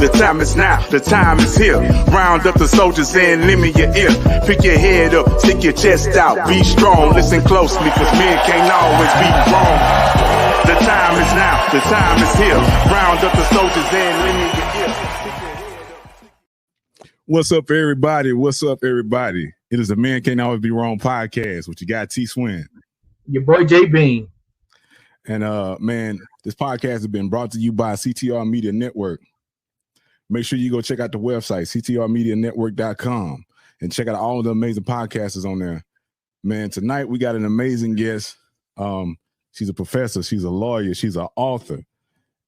The time is now, the time is here. Round up the soldiers and lend me your ear. Pick your head up, stick your chest out, be strong. Listen closely, cause men can't always be wrong. The time is now, the time is here. Round up the soldiers and lend me your ear. What's up, everybody? What's up, everybody? It is the Men Can't Always Be Wrong podcast with your guy T Swin. Your boy J Bean. And man, this podcast has been brought to you by CTR Media Network. Make sure you go check out the website, ctrmedianetwork.com, and check out all the amazing podcasters on there. Man, tonight we got an amazing guest. She's a professor, she's a lawyer, she's an author,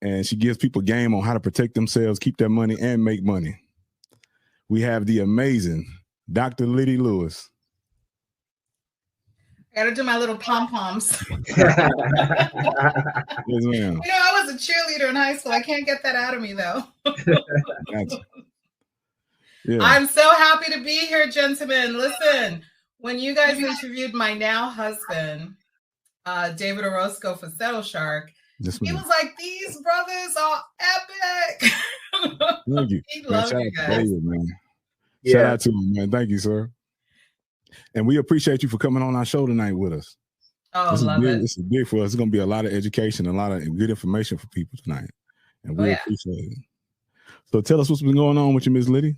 and she gives people game on how to protect themselves, keep their money, and make money. We have the amazing Dr. Lydie Louis. I gotta do my little pom-poms. Yes, ma'am. I was a cheerleader in high school. I can't get that out of me, though. Yeah. I'm so happy to be here, gentlemen. Listen, when you guys interviewed my now husband, David Orozco for Settle Shark, he was like, these brothers are epic. Thank you. He loves you guys. David, man. Yeah. Shout out to him, man. Thank you, sir. And we appreciate you for coming on our show tonight with us. Oh, love it. This is big for us. It's going to be a lot of education, a lot of good information for people tonight. And we appreciate it. So tell us what's been going on with you, Ms. Lydie.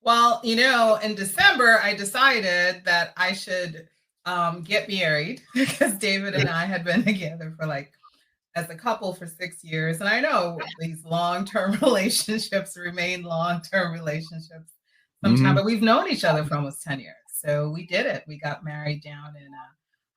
Well, in December, I decided that I should get married because David and I had been together for as a couple for 6 years. And I know these long-term relationships remain long-term relationships sometimes, but we've known each other for almost 10 years. So we did it. We got married down in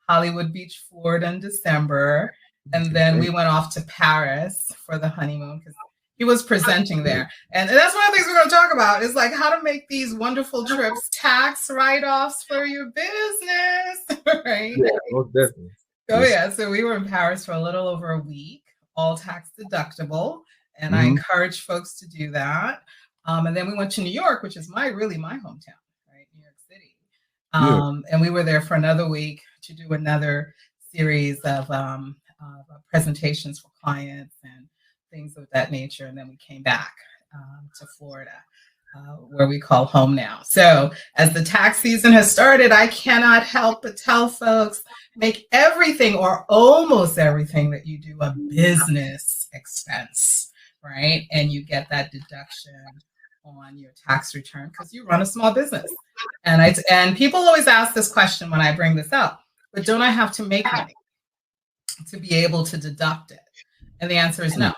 Hollywood Beach, Florida in December. And then we went off to Paris for the honeymoon because he was presenting there. And that's one of the things we're going to talk about is how to make these wonderful trips tax write-offs for your business, right? Yeah, most definitely. Oh, yeah. So we were in Paris for a little over a week, all tax deductible. And I encourage folks to do that. And then we went to New York, which is my hometown. New York City. And we were there for another week to do another series of presentations for clients and things of that nature. And then we came back to Florida, where we call home now. So as the tax season has started, I cannot help but tell folks, make everything or almost everything that you do a business expense, right? And you get that deduction on your tax return because you run a small business. And people always ask this question when I bring this up, but don't I have to make money to be able to deduct it? And the answer is no,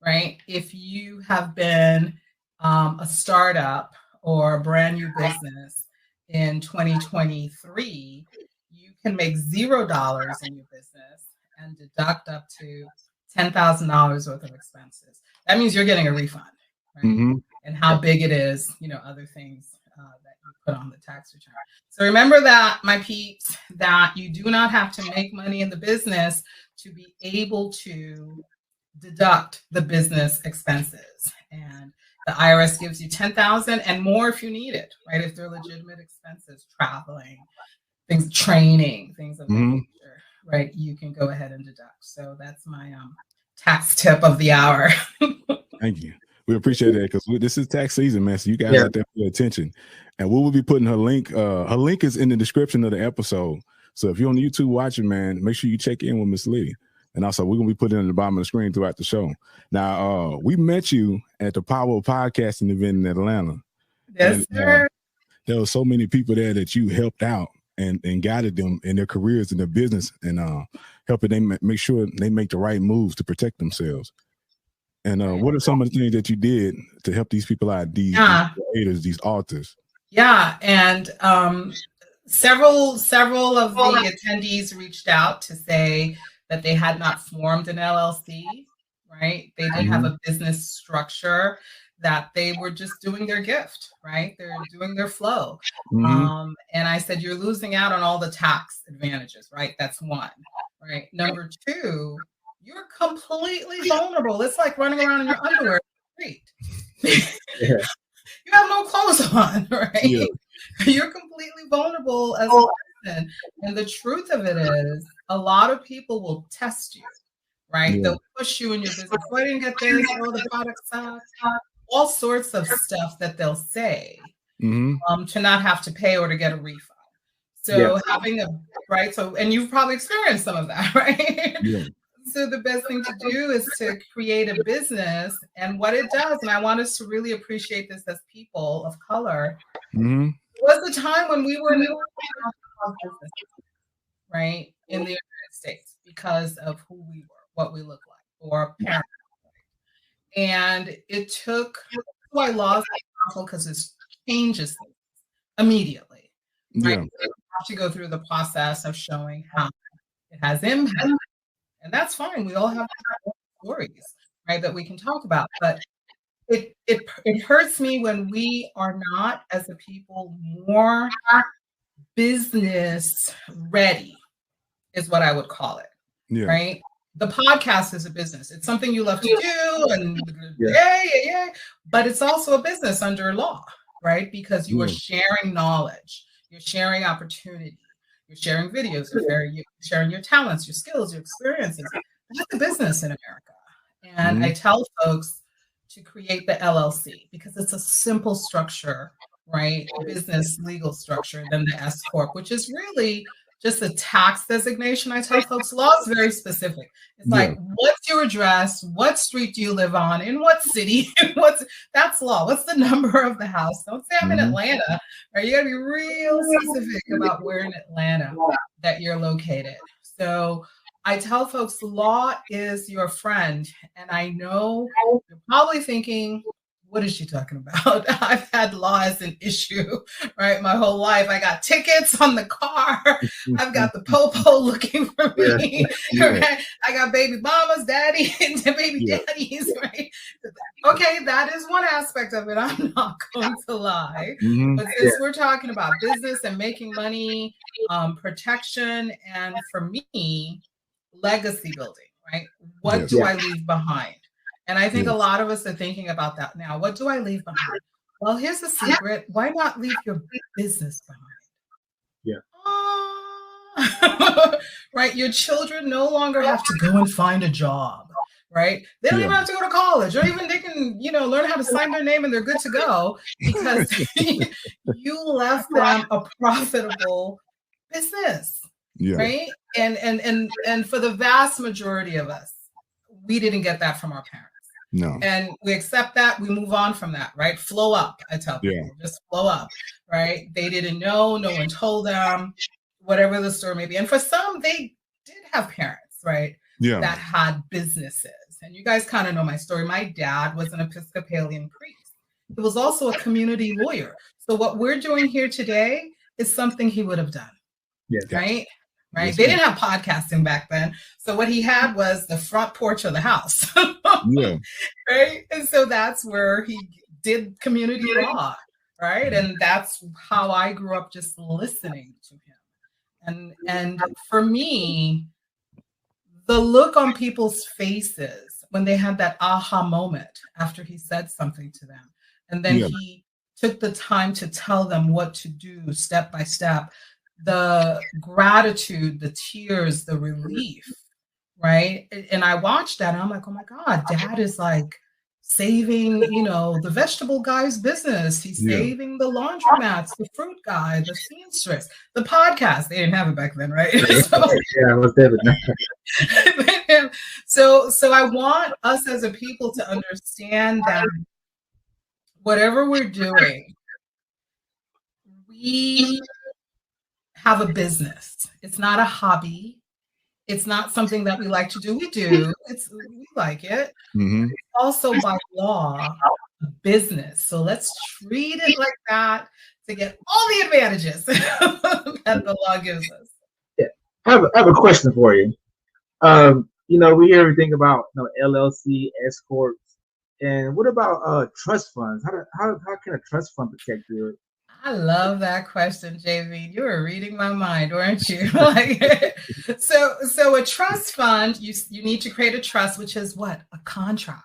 right? If you have been a startup or a brand new business in 2023, you can make $0 in your business and deduct up to $10,000 worth of expenses. That means you're getting a refund, right? And how big it is, other things that you put on the tax return. So remember that, my peeps, that you do not have to make money in the business to be able to deduct the business expenses. And the IRS gives you $10,000 and more if you need it, right? If they're legitimate expenses, traveling, things, training, things of that nature, right? You can go ahead and deduct. So that's my tax tip of the hour. Thank you. We appreciate that because this is tax season, man. So you guys out there pay attention. And we will be putting her link. Her link is in the description of the episode. So if you're on YouTube watching, man, make sure you check in with Miss Lydie. And also, we're going to be putting it on the bottom of the screen throughout the show. Now, we met you at the Power of Podcasting event in Atlanta. Yes, sir. There were so many people there that you helped out and guided them in their careers and their business and helping them make sure they make the right moves to protect themselves. And what are some of the things that you did to help these people out, these creators, these authors? Yeah, and several of the attendees reached out to say that they had not formed an LLC, right? They didn't have a business structure, that they were just doing their gift, right? They're doing their flow. And I said, you're losing out on all the tax advantages, right? That's one, right? Number two, you're completely vulnerable. It's like running around in your underwear in the street. You have no clothes on, right? Yeah. You're completely vulnerable as a person. And the truth of it is, a lot of people will test you, right? Yeah. They'll push you in your business. Oh, I didn't get this. Oh, the product sucks. all sorts of stuff that they'll say to not have to pay or to get a refund. So having a right, so and you've probably experienced some of that, right? Yeah. So the best thing to do is to create a business, and what it does, and I want us to really appreciate this as people of color. Was a time when we were business, right, in the United States because of who we were, what we look like, or parents. And it took why laws are powerful because it changes things immediately. Right? Yeah. You have to go through the process of showing how it has impact. And that's fine. We all have stories, right, that we can talk about. But it hurts me when we are not, as a people, more business ready, is what I would call it. Yeah. Right? The podcast is a business. It's something you love to do, and yeah. But it's also a business under law, right? Because you are sharing knowledge, you're sharing opportunity, you're sharing videos, you're sharing your talents, your skills, your experiences. That's a business in America. And I tell folks to create the LLC because it's a simple structure, right? Business legal structure than the S Corp, which is really just a tax designation. I tell folks, law is very specific. It's like, what's your address? What street do you live on? In what city? That's law. What's the number of the house? Don't say I'm in Atlanta. Right? You got to be real specific about where in Atlanta that you're located. So I tell folks, law is your friend. And I know you're probably thinking, what is she talking about? I've had law as an issue, right? My whole life. I got tickets on the car. I've got the popo looking for me. Right? I got baby mamas, daddy, and baby daddies, right? Okay, that is one aspect of it. I'm not going to lie. But since we're talking about business and making money, protection, and for me, legacy building, right? What do I leave behind? And I think a lot of us are thinking about that now. What do I leave behind? Well, here's the secret. Why not leave your business behind? Right? Your children no longer have to go and find a job, right? They don't even have to go to college, or even they can, learn how to sign their name and they're good to go because you left them a profitable business, right? And for the vast majority of us, we didn't get that from our parents. No. And we accept that, we move on from that, right? Flow up, I tell people, just flow up, right? They didn't know, no one told them, whatever the story may be. And for some, they did have parents, right? That had businesses. And you guys kind of know my story. My dad was an Episcopalian priest. He was also a community lawyer. So what we're doing here today is something he would have done, right? Right. They didn't have podcasting back then. So what he had was the front porch of the house. Right. And so that's where he did community law. Right. And that's how I grew up, just listening to him. And for me, the look on people's faces when they had that aha moment after he said something to them, and then he took the time to tell them what to do step by step. The gratitude, the tears, the relief, right? And I watched that and I'm like, oh my God, Dad is like saving, the vegetable guy's business. He's saving the laundromats, the fruit guy, the seamstress, the podcast. They didn't have it back then, right? So I want us as a people to understand that whatever we're doing, we have a business. It's not a hobby. It's not something that we like to do. We do. We like it. It's also by law a business. So let's treat it like that to get all the advantages that the law gives us. I have a question for you. We hear everything about LLC, S corps, and what about trust funds? How can a trust fund protect you? I love that question, JV. You were reading my mind, weren't you? So a trust fund, you need to create a trust, which is what? A contract.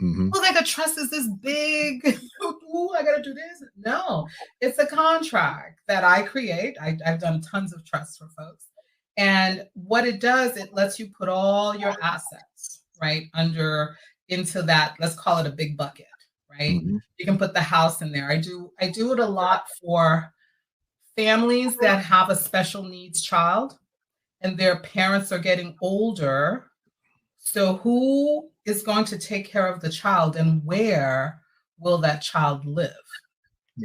Well, like a trust is this big, I got to do this. No, it's a contract that I create. I've done tons of trusts for folks. And what it does, it lets you put all your assets, right, into that, let's call it a big bucket, right? You can put the house in there. I do it a lot for families that have a special needs child and their parents are getting older. So who is going to take care of the child and where will that child live,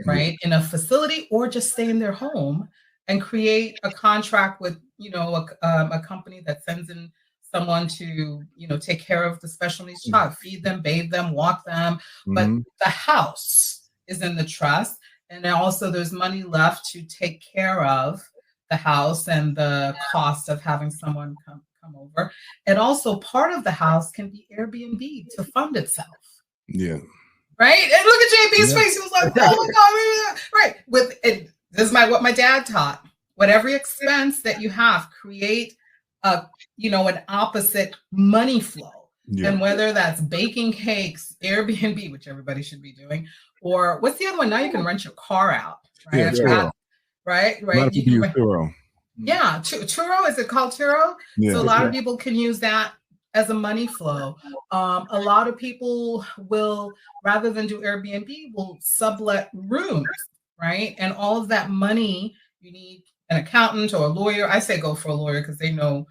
right? In a facility or just stay in their home and create a contract with, a company that sends in someone to, take care of the special needs child, feed them, bathe them, walk them. But the house is in the trust. And then also there's money left to take care of the house and the cost of having someone come over. And also part of the house can be Airbnb to fund itself. Yeah. Right? And look at JB's face. He was like, oh my God. Right. This is what my dad taught. Whatever expense that you have, create an opposite money flow. Yeah. And whether that's baking cakes, Airbnb, which everybody should be doing, or what's the other one? Now you can rent your car out. Right? Yeah, right. A lot of people use Turo. Yeah, Turo, is it called Turo? Yeah. So a lot of people can use that as a money flow. A lot of people will, rather than do Airbnb, will sublet rooms, right? And all of that money, you need an accountant or a lawyer. I say go for a lawyer because they know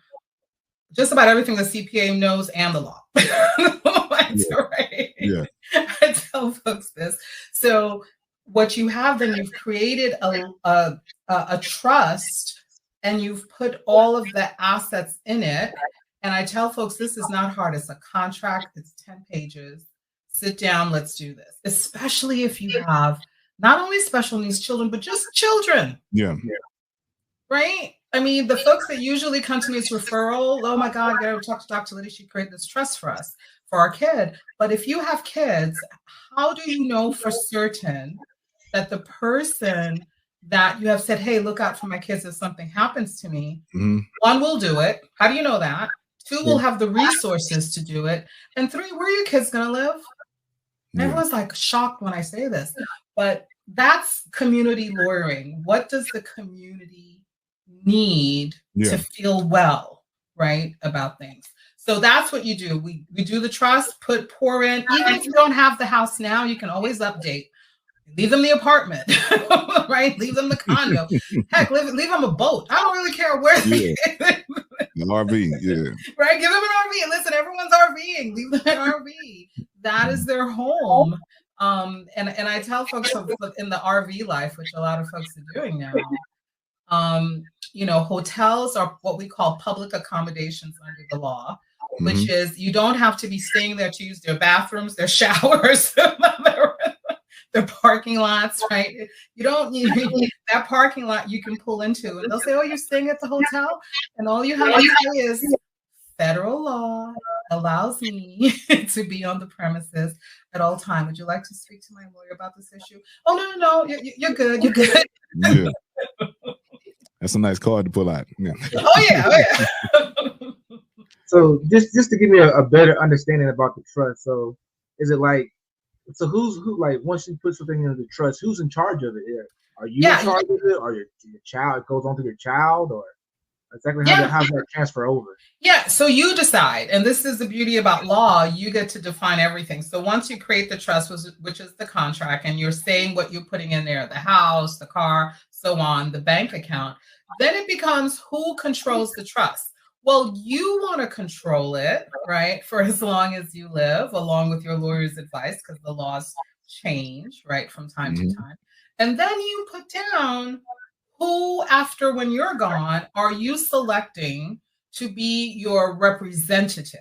just about everything the CPA knows and the law. Right? Yeah. I tell folks this. So what you have, then you've created a trust. And you've put all of the assets in it. And I tell folks, this is not hard. It's a contract. It's 10 pages. Sit down. Let's do this. Especially if you have not only special needs children, but just children. Yeah. Right? I mean, the folks that usually come to me as referral, oh my God, I gotta talk to Dr. Lydie. She created this trust for us, for our kid. But if you have kids, how do you know for certain that the person that you have said, hey, look out for my kids if something happens to me? One will do it. How do you know that? Two will have the resources to do it. And three, where are your kids going to live? Everyone's like shocked when I say this, but that's community lawyering. What does the community need to feel well, right, about things? So that's what you do. We do the trust, pour in. Even if you don't have the house now, you can always update. Leave them the apartment, right? Leave them the condo. Heck, leave them a boat. I don't really care where they An RV, right? Give them an RV. Listen, everyone's RVing. Leave them an RV. That is their home. And I tell folks in the RV life, which a lot of folks are doing now, hotels are what we call public accommodations under the law, which is you don't have to be staying there to use their bathrooms, their showers, their parking lots, right? You don't need that parking lot you can pull into, and they'll say, oh, you're staying at the hotel? And all you have to say is, federal law allows me to be on the premises at all time. Would you like to speak to my lawyer about this issue? Oh, no, you're good. You're good. Yeah. That's a nice card to pull out. Yeah. Oh, yeah. So just to give me a better understanding about the trust. So is it like, so who like once you put something into the trust, who's in charge of it? Are you in charge of it, or your child? It goes on to your child, or exactly how does that transfer over? Yeah, so you decide, and this is the beauty about law. You get to define everything. So once you create the trust, which is the contract, and you're saying what you're putting in there, the house, the car, so on, the bank account, then it becomes who controls the trust. Well, you want to control it, right, for as long as you live, along with your lawyer's advice, because the laws change, right, from time to time. And then you put down who, after when you're gone, are you selecting to be your representative,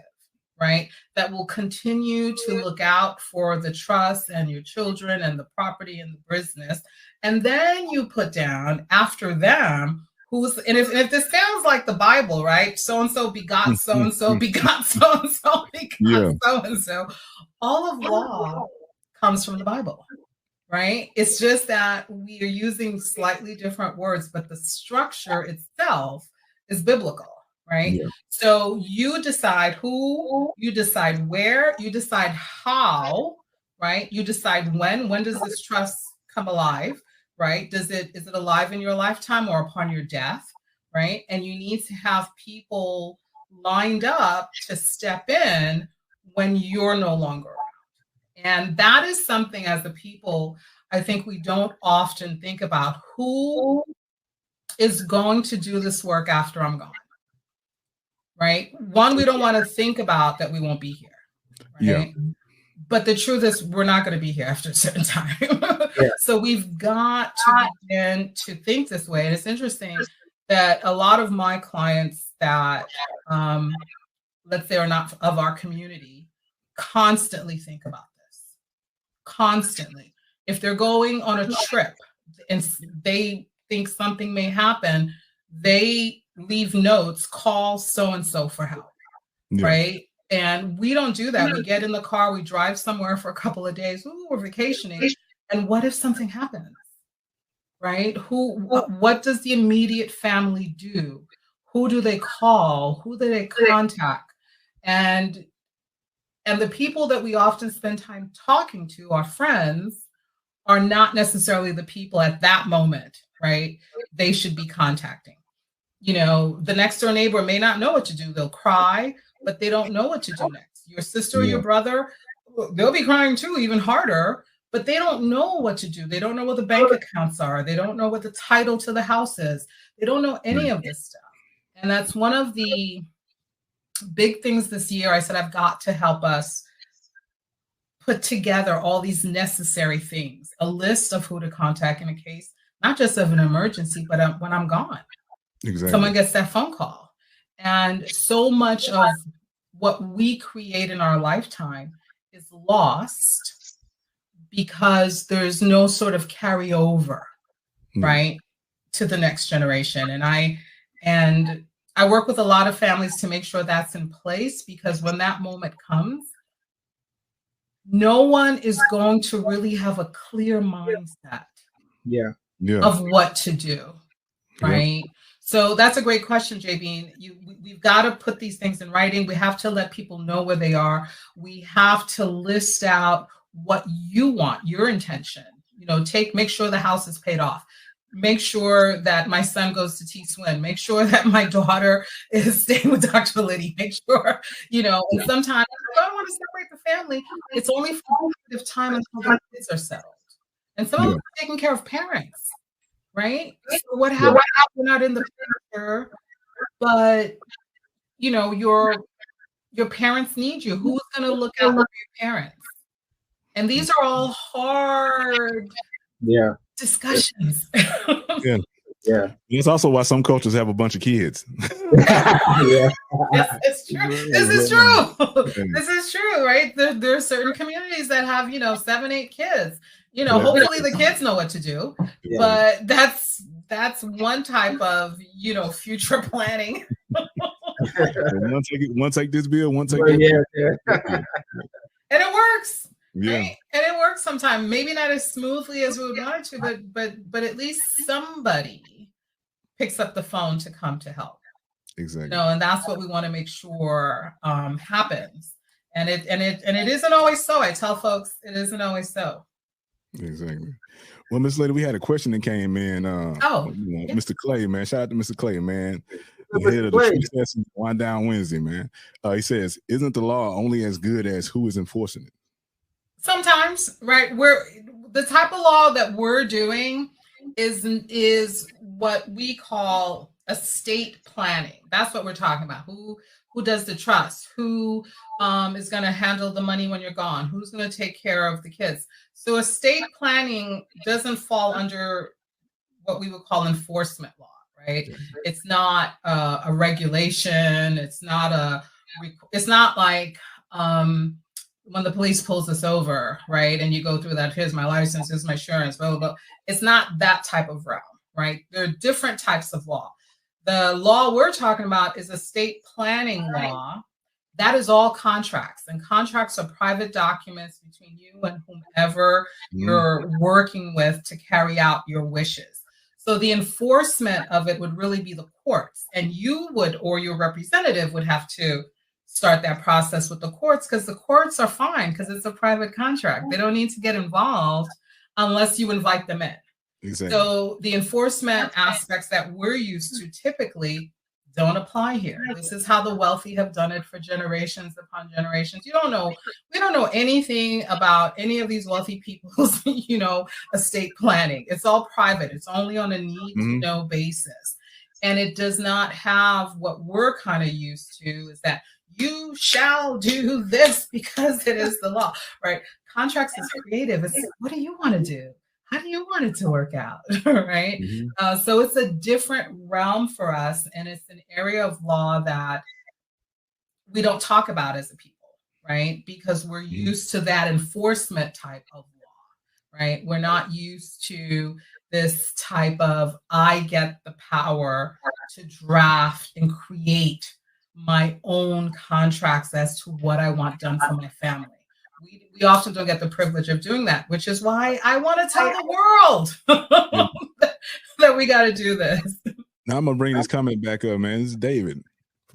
right, that will continue to look out for the trust and your children and the property and the business. And then you put down after them, and if this sounds like the Bible, right? So-and-so begot so-and-so, begot so-and-so, begot so-and-so. All of law comes from the Bible, right? It's just that we are using slightly different words, but the structure itself is biblical, right? Yeah. So you decide who, you decide where, you decide how, right? You decide when does this trust come alive? Right? Is it alive in your lifetime or upon your death? Right? And you need to have people lined up to step in when you're no longer around. And that is something as the people, I think we don't often think about who is going to do this work after I'm gone, right? One, we don't want to think about that we won't be here, right? Yeah. But the truth is we're not going to be here after a certain time. Yeah. So we've got to begin to think this way. And it's interesting that a lot of my clients that, let's say, are not of our community, constantly think about this. Constantly. If they're going on a trip and they think something may happen, they leave notes, call so-and-so for help, right? And we don't do that. We get in the car, we drive somewhere for a couple of days, we're vacationing, and what if something happens, right? What does the immediate family do? Who do they call? Who do they contact? And the people that we often spend time talking to, our friends, are not necessarily the people at that moment, right? They should be contacting. You know, the next door neighbor may not know what to do. They'll cry, but they don't know what to do next. Your sister or your brother, they'll be crying too, even harder, but they don't know what to do. They don't know what the bank accounts are. They don't know what the title to the house is. They don't know any of this stuff. And that's one of the big things this year. I said, I've got to help us put together all these necessary things, a list of who to contact in a case, not just of an emergency, but when I'm gone. Exactly. Someone gets that phone call. And so much of what we create in our lifetime is lost because there's no sort of carryover, right, to the next generation. And I work with a lot of families to make sure that's in place, because when that moment comes, no one is going to really have a clear mindset of what to do, right? So that's a great question, JB. We've got to put these things in writing. We have to let people know where they are. We have to list out what you want, your intention. You know, make sure the house is paid off. Make sure that my son goes to T-Swim. Make sure that my daughter is staying with Dr. Lydie. Make sure, you know, and sometimes I don't want to separate the family. It's only for a period of time until the kids are settled. And some of them are taking care of parents. Right? So what happens if you're not in the picture, but you know your parents need you? Who's going to look out for your parents? And these are all hard discussions. It's also why some cultures have a bunch of kids. It's true. This is true. This is true, right? There are certain communities that have, 7, 8 kids. Hopefully the kids know what to do, but that's one type of, future planning. One take this bill, one take that. And it works. Right? And it works sometimes, maybe not as smoothly as we would want it to, but at least somebody picks up the phone to come to help. Exactly. And that's what we want to make sure happens. And it isn't always so. I tell folks it isn't always so. Exactly. Well, Miss Lydie, we had a question that came in. Mr. Clay, man. Shout out to Mr. Clay, man. The head of the Tree Session Wind Down Wednesday, man. He says, "Isn't the law only as good as who is enforcing it?" Sometimes, right? The type of law that we're doing is what we call estate planning. That's what we're talking about. Who does the trust? Who is going to handle the money when you're gone? Who's going to take care of the kids? So estate planning doesn't fall under what we would call enforcement law, right? It's not a regulation. It's not like when the police pulls us over, right? And you go through that, here's my license, here's my insurance, blah, blah, blah. It's not that type of realm, right? There are different types of law. The law we're talking about is estate planning law. That is all contracts, and contracts are private documents between you and whomever you're working with to carry out your wishes. So the enforcement of it would really be the courts, and you would, or your representative would have to start that process with the courts, because the courts are fine because it's a private contract. They don't need to get involved unless you invite them in. Exactly. So the enforcement aspects that we're used to typically, don't apply here. This is how the wealthy have done it for generations upon generations. We don't know anything about any of these wealthy people's, estate planning. It's all private. It's only on a need to know basis. And it does not have what we're kind of used to, is that you shall do this because it is the law, right? Contracts is creative. It's what do you want to do? How do you want it to work out, right? So it's a different realm for us, and it's an area of law that we don't talk about as a people, right? Because we're used to that enforcement type of law, right? We're not used to this type of, I get the power to draft and create my own contracts as to what I want done for my family. We often don't get the privilege of doing that, which is why I want to tell the world that we got to do this. Now I'm going to bring this comment back up, man. This is David.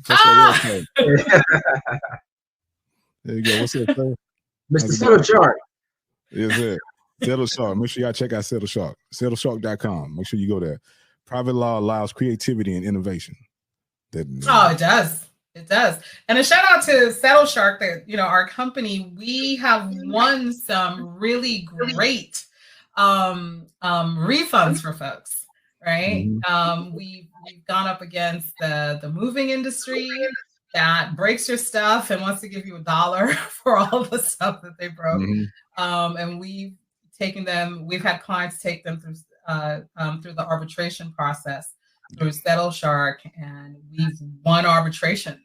There you go. What's up, sir? Mr. Settle Shark. Yes, sir. Settle Shark. Make sure y'all check out Settle Shark. SettleShark.com. Make sure you go there. Private law allows creativity and innovation. It does. It does. And a shout out to Settle Shark, that, our company, we have won some really great refunds for folks, right? We've gone up against the moving industry that breaks your stuff and wants to give you $1 for all the stuff that they broke. And we've had clients take them through the arbitration process through Settle Shark, and we've won arbitrations,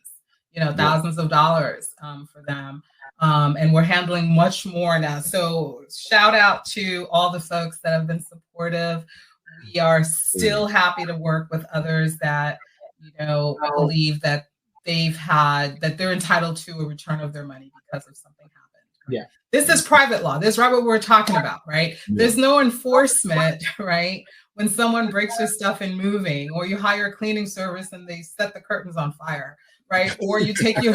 thousands of dollars for them. And we're handling much more now. So shout out to all the folks that have been supportive. We are still happy to work with others that, believe that they're entitled to a return of their money because of something happened. Right? Yeah. This is private law. This is right what we're talking about, right? Yeah. There's no enforcement, right? When someone breaks your stuff in moving, or you hire a cleaning service and they set the curtains on fire, right? Or you take your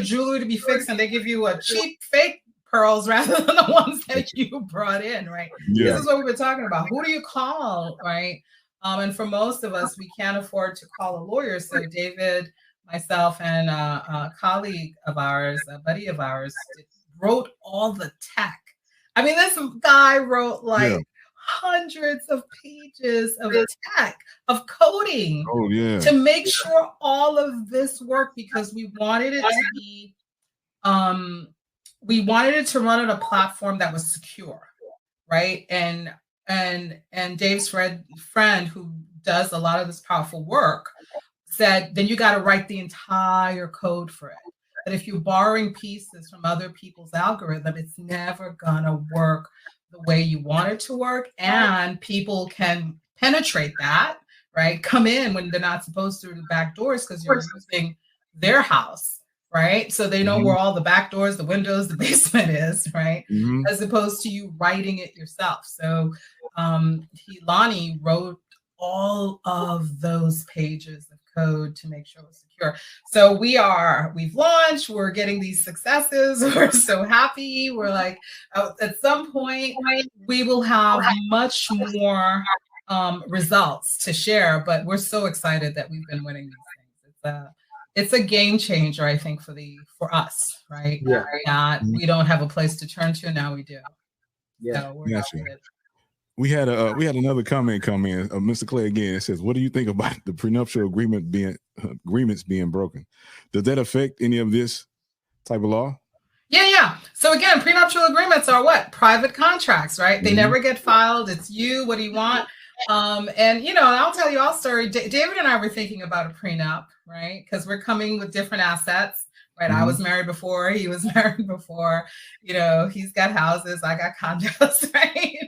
jewelry to be fixed and they give you a cheap fake pearls rather than the ones that you brought in, right? Yeah. This is what we've been talking about. Who do you call, right? And for most of us, we can't afford to call a lawyer. So David, myself, and a colleague of ours, a buddy of ours, wrote all the tech. I mean, this guy wrote hundreds of pages of tech, of coding, to make sure all of this worked, because we wanted it to be, we wanted it to run on a platform that was secure, right? And Dave's friend, who does a lot of this powerful work, said, then you got to write the entire code for it. That if you're borrowing pieces from other people's algorithm, it's never gonna work the way you want it to work, and people can penetrate that, right? Come in when they're not supposed to through the back doors, because you're using their house, right? So they know where all the back doors, the windows, the basement is, right? As opposed to you writing it yourself. So Lonnie wrote all of those pages of code to make sure it was secure. So we've launched, we're getting these successes. We're so happy. We're like, at some point we will have much more results to share, but we're so excited that we've been winning these things. It's a game changer, I think, for us, right? Yeah. That we don't have a place to turn to, and now we do. Yeah. So we're excited. We had another comment come in. Mr. Clay again says, "What do you think about the prenuptial agreements being broken? Does that affect any of this type of law?" Yeah. So again, prenuptial agreements are what? Private contracts, right? They never get filed. It's you. What do you want? And I'll tell you all story. David and I were thinking about a prenup, right? Because we're coming with different assets. Right. I was married before. He was married before. He's got houses. I got condos, right?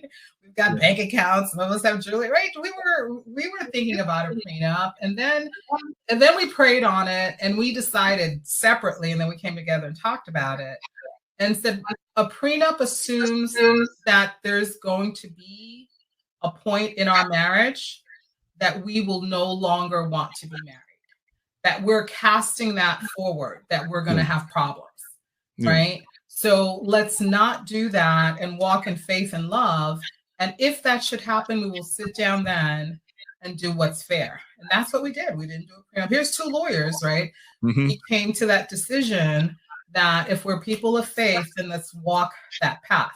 We've got bank accounts. Some of us have jewelry, right? We were thinking about a prenup, and then we prayed on it, and we decided separately, and then we came together and talked about it, and said a prenup assumes that there's going to be a point in our marriage that we will no longer want to be married. That we're casting that forward, that we're going to have problems, right? So let's not do that and walk in faith and love. And if that should happen, we will sit down then and do what's fair. And that's what we did. We didn't do a prenup. Here's two lawyers, right? Mm-hmm. We came to that decision that if we're people of faith, then let's walk that path.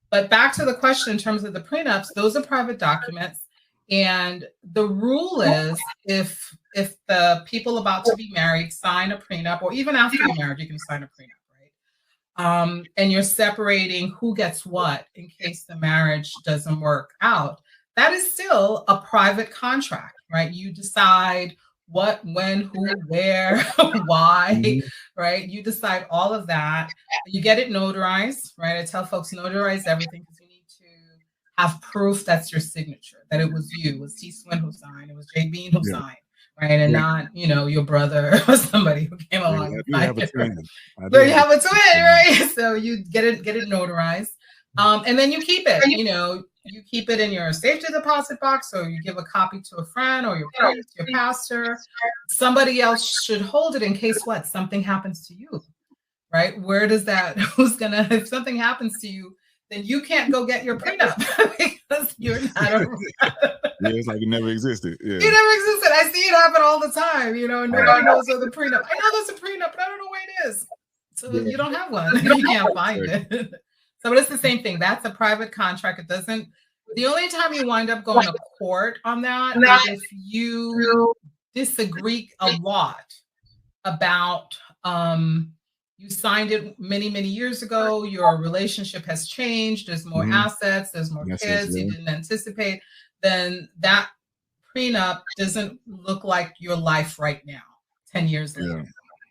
But back to the question in terms of the prenups, those are private documents. And the rule is if the people about to be married sign a prenup, or even after you're married, you can sign a prenup, right? And you're separating who gets what in case the marriage doesn't work out. That is still a private contract, right? You decide what, when, who, where, why, right? You decide all of that. You get it notarized, right? I tell folks notarize everything because you need to have proof that's your signature, that it was you, it was T. Swin who signed, it was J. Bean who signed, right? And not, your brother or somebody who came along. I do have a twin. But you have a twin, right? So you get it notarized. And then you keep it, you keep it in your safety deposit box, or you give a copy to a friend or your priest, your pastor. Somebody else should hold it in case what? Something happens to you, right? Where does that, if something happens to you, then you can't go get your prenup because you're not it's like it never existed. Yeah. It never existed. I see it happen all the time, nobody knows of the prenup. I know there's a prenup, but I don't know where it is. So you don't have one. You can't find it. So it's the same thing. That's a private contract. It doesn't, the only time you wind up going to court on that is if you disagree a lot about, you signed it many, many years ago, your relationship has changed, there's more assets, there's more kids, you didn't anticipate, then that prenup doesn't look like your life right now, 10 years later,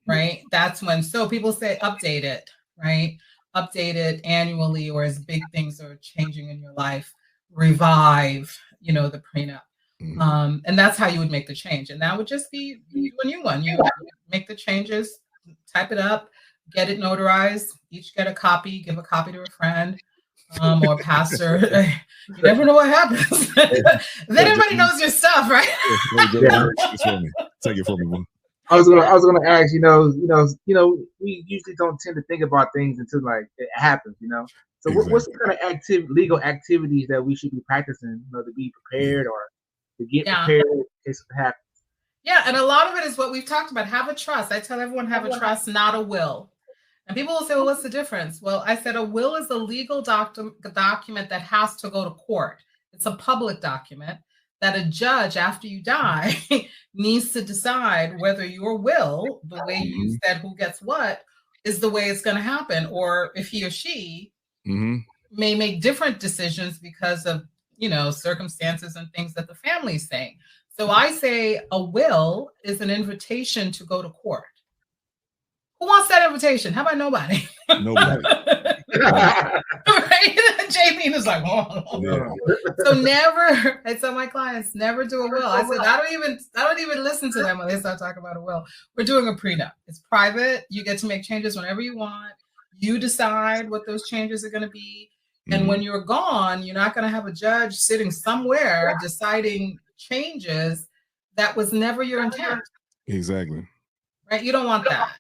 right? That's when, so people say update it, right? Update it annually, or as big things are changing in your life, revive, the prenup. And that's how you would make the change. And that would just be a new one. You make the changes, type it up, get it notarized, each get a copy, give a copy to a friend or pastor. You never know what happens. Then everybody knows your stuff, right? Take it from me, man. I was gonna ask, we usually don't tend to think about things until like it happens, So Exactly. what's the kind of legal activities that we should be practicing, to be prepared or to get prepared in case it happens? Yeah, and a lot of it is what we've talked about. Have a trust. I tell everyone have a trust, not a will. And people will say, well, what's the difference? Well, I said a will is a legal document that has to go to court. It's a public document that a judge, after you die, needs to decide whether your will, the way you said who gets what, is the way it's going to happen, or if he or she may make different decisions because of, circumstances and things that the family is saying. So I say a will is an invitation to go to court. Who wants that invitation? How about nobody? Nobody. Right? JP is like, oh. So never, I tell my clients, never do a will. I said, I don't even listen to them when they start talking about a will. We're doing a prenup. It's private. You get to make changes whenever you want. You decide what those changes are going to be. And when you're gone, you're not going to have a judge sitting somewhere deciding changes that was never your intent. Exactly. Right? You don't want that.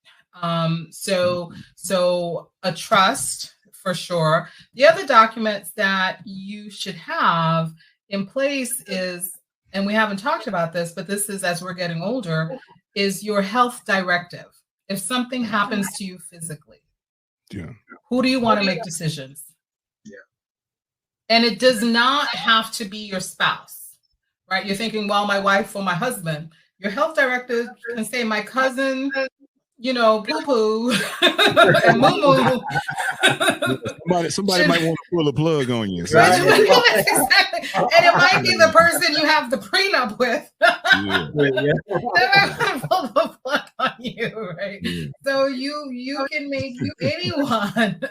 So a trust for sure. The other documents that you should have in place is, and we haven't talked about this, but this is as we're getting older, is your health directive. If something happens to you physically, who do you want to make decisions? And it does not have to be your spouse, right? You're thinking, well, my wife or my husband. Your health directive can say, my cousin, poo-poo and moo-moo. Somebody might want to pull a plug on you. So Exactly. And it might be the person you have the prenup with. They might want to pull the plug on you, right? So you can make anyone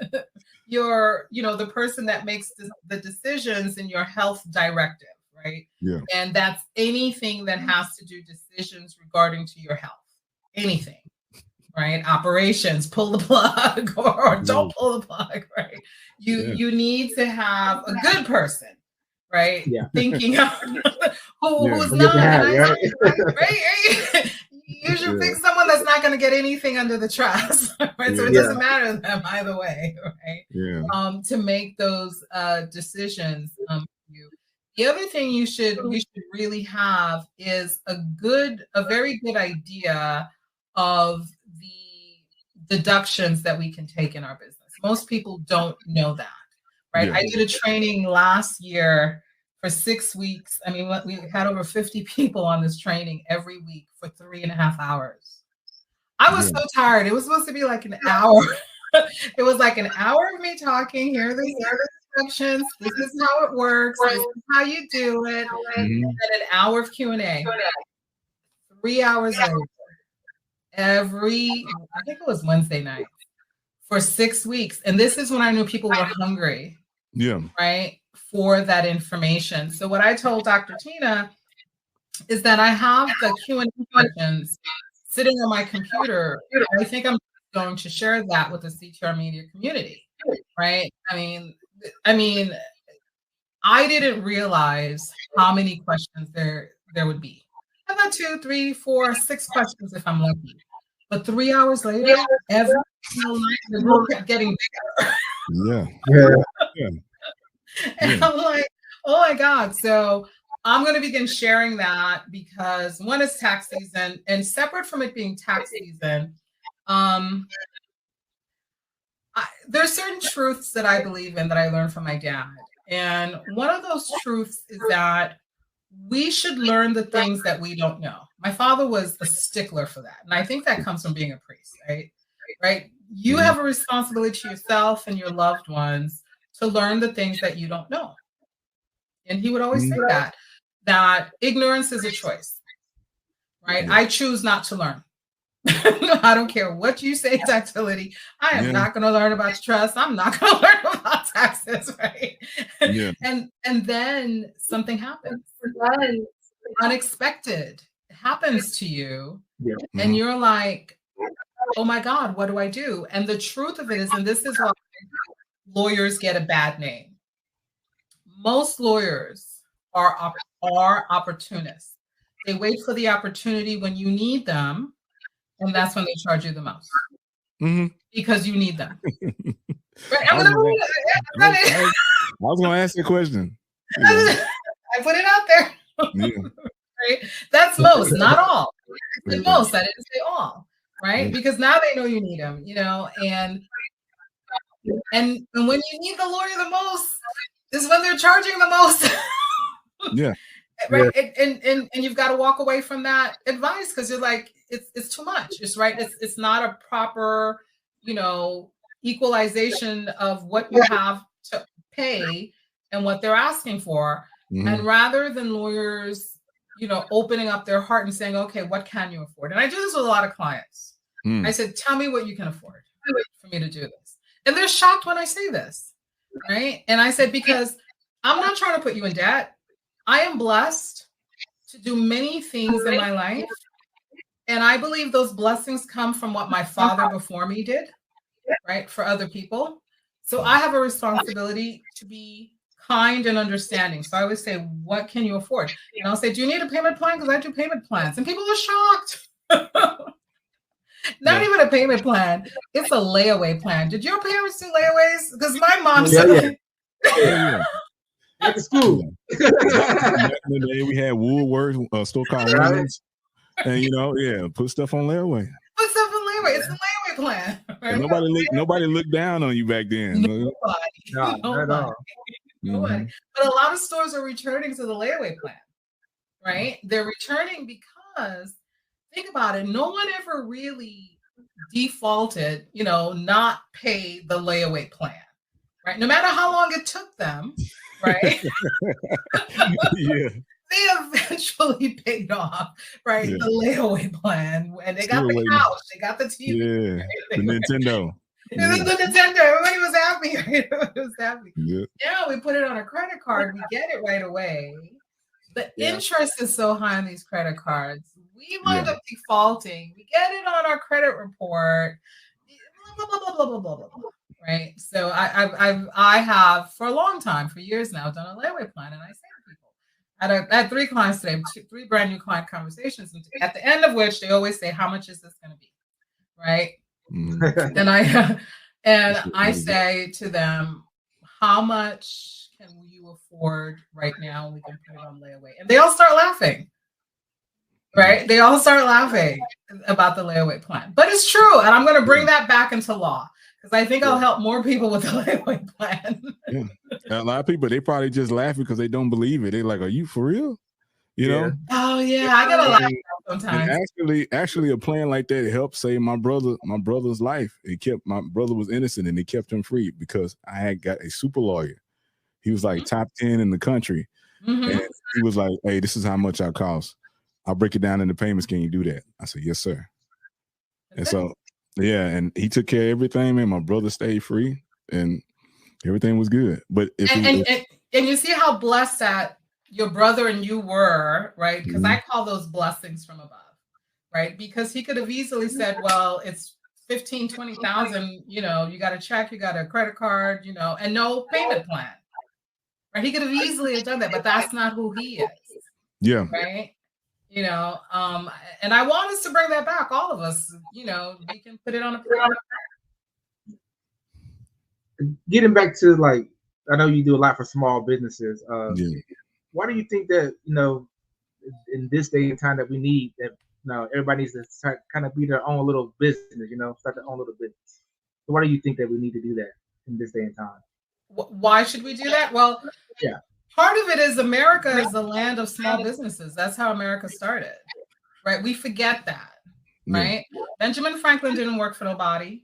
the person that makes the decisions in your health directive, right? And that's anything that has to do decisions regarding to your health. Anything. Right? Operations, pull the plug or don't pull the plug, right? You need to have a good person, right? Thinking of who's not, right? You should pick someone that's not going to get anything under the trust, right? So it doesn't matter to them either way, right? To make those decisions. The other thing we should really have is a very good idea of the deductions that we can take in our business. Most people don't know that, right? Yeah. I did a training last year for 6 weeks. I mean, we had over 50 people on this training every week for 3.5 hours. I was so tired. It was supposed to be like an hour. It was like an hour of me talking. Here are the instructions. This is how it works. This is how you do it. And then an hour of Q&A. 3 hours later, I think it was Wednesday night, for 6 weeks. And this is when I knew people were hungry. Yeah. Right. For that information. So what I told Dr. Tina is that I have the Q&A questions sitting on my computer. I think I'm going to share that with the CTR media community. Right. I mean, I didn't realize how many questions there would be. I got 2, 3, 4, 6 questions if I'm lucky. But 3 hours later, every single night, the room kept getting bigger. Yeah. And I'm like, oh my God. So I'm going to begin sharing that because one is tax season, and separate from it being tax season, there's certain truths that I believe in that I learned from my dad. And one of those truths is that we should learn the things that we don't know. My father was a stickler for that. And I think that comes from being a priest, right? You have a responsibility to yourself and your loved ones to learn the things that you don't know. And he would always say that ignorance is a choice, right? I choose not to learn. I don't care what you say, Tactility. I am not going to learn about trust. I'm not going to learn about taxes, right? And then something happens. Unexpected happens to you. And you're like, oh my God, what do I do? And the truth of it is, and this is why lawyers get a bad name. Most lawyers are opportunists. They wait for the opportunity when you need them, and that's when they charge you the most because you need them. Right? I was going to ask you a question. I put it out there. Right? That's most, not all. It's most. I didn't say all. Right? Because now they know you need them. And when you need the lawyer the most is when they're charging the most. Right. And you've got to walk away from that advice because you're like, it's too much. It's right. It's not a proper, equalization of what you have to pay and what they're asking for. And rather than lawyers, opening up their heart and saying, okay, what can you afford? And I do this with a lot of clients. I said, tell me what you can afford for me to do this. And they're shocked when I say this. Right. And I said, because I'm not trying to put you in debt. I am blessed to do many things in my life. And I believe those blessings come from what my father before me did, right, for other people. So I have a responsibility to be kind and understanding. So I always say, what can you afford? And I'll say, do you need a payment plan? Because I do payment plans. And people are shocked. Not even a payment plan. It's a layaway plan. Did your parents do layaways? Because my mom said at the school. Back in the day, we had Woolworths, store called Woolworths, and put stuff on layaway. Put stuff on layaway. It's a layaway plan. Right? Nobody looked down on you back then. Nobody. But a lot of stores are returning to the layaway plan, right? They're returning because, think about it, no one ever really defaulted, not pay the layaway plan, right? No matter how long it took them, right? They eventually paid off, right? The layaway plan, and they got the couch, they got the TV, right? The Nintendo. The Nintendo. Everybody was happy. Everybody was happy. Now we put it on a credit card, we get it right away. The interest is so high on these credit cards. We wind up defaulting. We get it on our credit report. Blah, blah, blah, blah, blah, blah, blah, blah. Right. So I have for a long time, for years now, done a layaway plan, and I say to people, I had 3 clients today, 3 brand new client conversations, and at the end of which they always say, "How much is this going to be?" Right. And I say to them, how much can you afford right now? We can put it on layaway. And they all start laughing. Right? They all start laughing about the layaway plan. But it's true. And I'm going to bring that back into law because I think I'll help more people with the layaway plan. Yeah. A lot of people, they probably just laughing because they don't believe it. They're like, are you for real? You know? Oh, yeah. I get a lot of that sometimes. And actually, a plan like that helped save my brother's life. It kept my brother was innocent and it kept him free because I had got a super lawyer. He was like top 10 in the country. And he was like, hey, this is how much I cost. I'll break it down into payments. Can you do that? I said, yes, sir. And so, yeah, and he took care of everything, and my brother stayed free, and everything was good. But and you see how blessed that your brother and you were, right? Because I call those blessings from above, right? Because he could have easily said, well, it's 15, 20,000, you know, you got a check, you got a credit card, you know, and no payment plan, right? He could have easily done that, but that's not who he is. Yeah. Right. You know, and I want us to bring that back. All of us, you know, we can put it on a plan. Getting back to, like, I know you do a lot for small businesses. Why do you think that, you know, in this day and time that we need that, you know, everybody needs to kind of be their own little business, you know, start their own little business? So why do you think that we need to do that in this day and time? Why should we do that? Well, part of it is America is the land of small businesses. That's how America started, right? We forget that, right? Benjamin Franklin didn't work for nobody.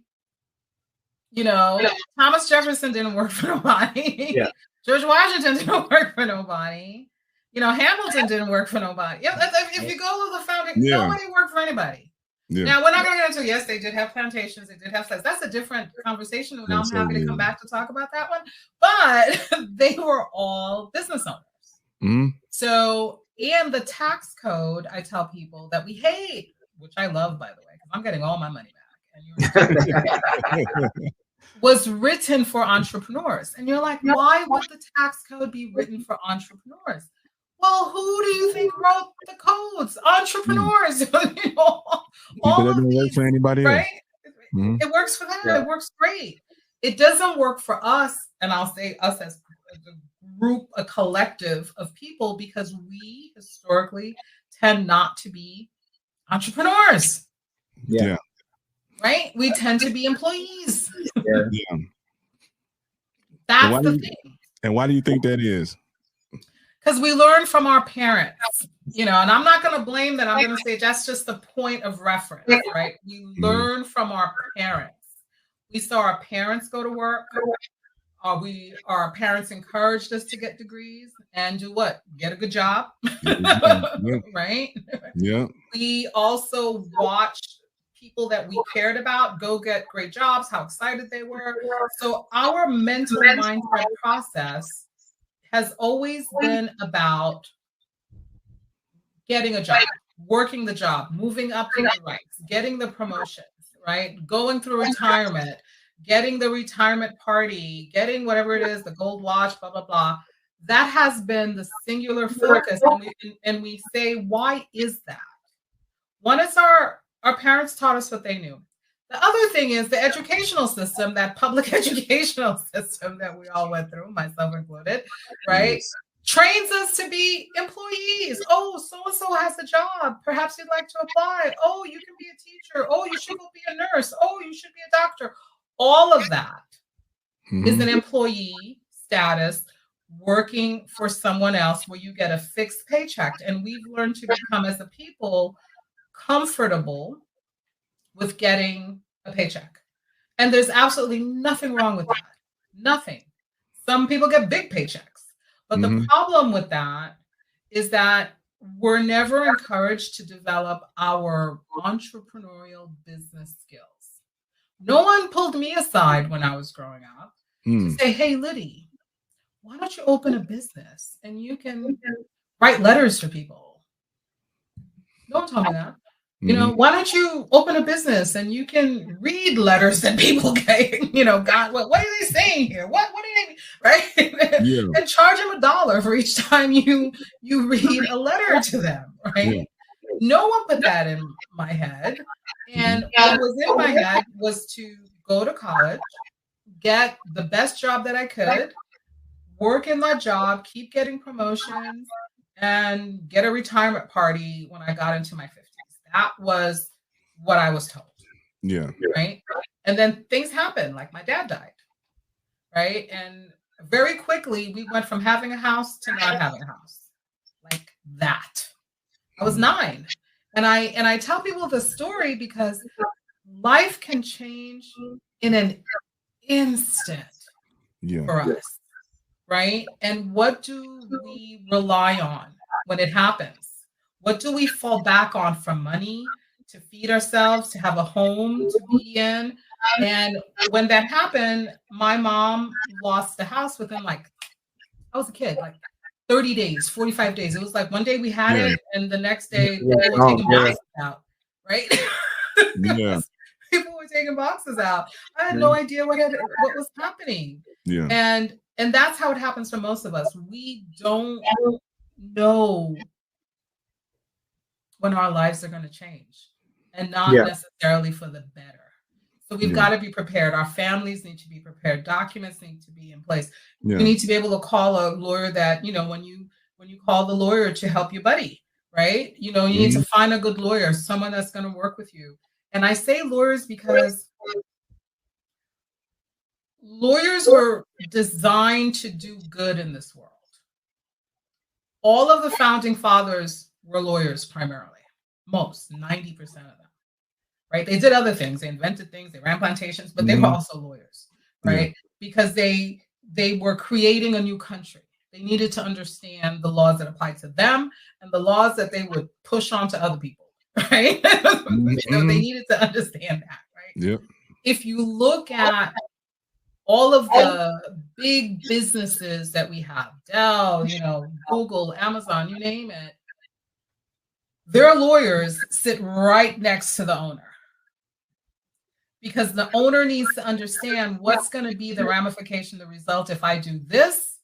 You know, Thomas Jefferson didn't work for nobody. George Washington didn't work for nobody. You know, Hamilton didn't work for nobody. If you go to the founding, nobody worked for anybody. Now, we're not going to get into, yes, they did have plantations, they did have slaves. That's a different conversation, and I'm happy to come back to talk about that one. But they were all business owners. So, in the tax code, I tell people that we hate, which I love, by the way, because I'm getting all my money back. And was written for entrepreneurs. And you're like, why would the tax code be written for entrepreneurs? Well, who do you think wrote the codes? Entrepreneurs. You know, all of these, for anybody else. Right? It works for them. It works great. It doesn't work for us, and I'll say us as a group, a collective of people, because we historically tend not to be entrepreneurs. Right? We tend to be employees. That's the thing. And why do you think that is? Because we learn from our parents, you know, and I'm not going to blame that. I'm going to say that's just the point of reference, right? We learn from our parents. We saw our parents go to work. Our parents encouraged us to get degrees and do what? Get a good job, right? Yeah. We also watched people that we cared about go get great jobs, how excited they were. So our mental mindset process has always been about getting a job, working the job, moving up through the ranks, getting the promotions, right? Going through retirement, getting the retirement party, getting whatever it is, the gold watch, blah, blah, blah. That has been the singular focus. And we say, why is that? One is our parents taught us what they knew. The other thing is the educational system, that public educational system that we all went through, myself included, right? Trains us to be employees. Oh, so-and-so has a job. Perhaps you'd like to apply. Oh, you can be a teacher. Oh, you should go be a nurse. Oh, you should be a doctor. All of that is an employee status working for someone else where you get a fixed paycheck. And we've learned to become, as a people, comfortable with getting a paycheck. And there's absolutely nothing wrong with that. Nothing. Some people get big paychecks. But the problem with that is that we're never encouraged to develop our entrepreneurial business skills. No one pulled me aside when I was growing up to say, hey, Lydie, why don't you open a business and you can write letters to people? No one told me that. You know, why don't you open a business and you can read letters that people get, you know, God, what are they saying here? What are they, right? And charge them $1 for each time you read a letter to them, right? No one put that in my head. And what was in my head was to go to college, get the best job that I could, work in that job, keep getting promotions, and get a retirement party when I got into my 50s. That was what I was told. Yeah. Right. And then things happened, like my dad died. Right. And very quickly, we went from having a house to not having a house. Like that. I was 9. And I tell people the story because life can change in an instant for us. Right. And what do we rely on when it happens? What do we fall back on from money to feed ourselves, to have a home to be in? And when that happened, my mom lost the house within I was a kid, 30 days, 45 days. It was like one day we had it and the next day people were taking boxes out, right? Yeah. People were taking boxes out. I had no idea what was happening. Yeah. And that's how it happens for most of us. We don't know when our lives are going to change, and not necessarily for the better. So we've got to be prepared. Our families need to be prepared. Documents need to be in place. You need to be able to call a lawyer that, when you call the lawyer to help your buddy, right? You need to find a good lawyer, someone that's going to work with you. And I say lawyers because lawyers were designed to do good in this world. All of the founding fathers were lawyers primarily, most, 90% of them, right? They did other things. They invented things, they ran plantations, but they were also lawyers, right? Because they were creating a new country. They needed to understand the laws that applied to them and the laws that they would push on to other people, right? They needed to understand that, right? Yep. If you look at all of the big businesses that we have, Dell, Google, Amazon, you name it, their lawyers sit right next to the owner. Because the owner needs to understand what's going to be the ramification, the result if I do this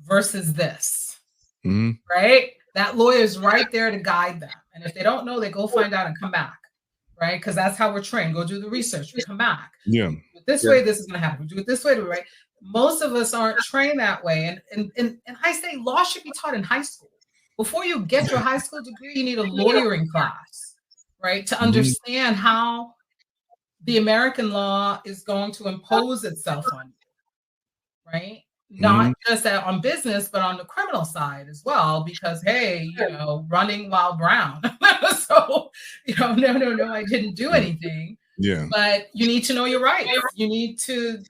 versus this, right? That lawyer is right there to guide them. And if they don't know, they go find out and come back, right? Because that's how we're trained. Go do the research, we come back. Yeah. This way, this is going to happen. We do it this way, right? Most of us aren't trained that way. And I say law should be taught in high school. Before you get your high school degree, you need a lawyering class, right? To understand how the American law is going to impose itself on you, right? Not just on business, but on the criminal side as well, because, hey, running while brown. So, no, I didn't do anything. Yeah. But you need to know your rights. You need to,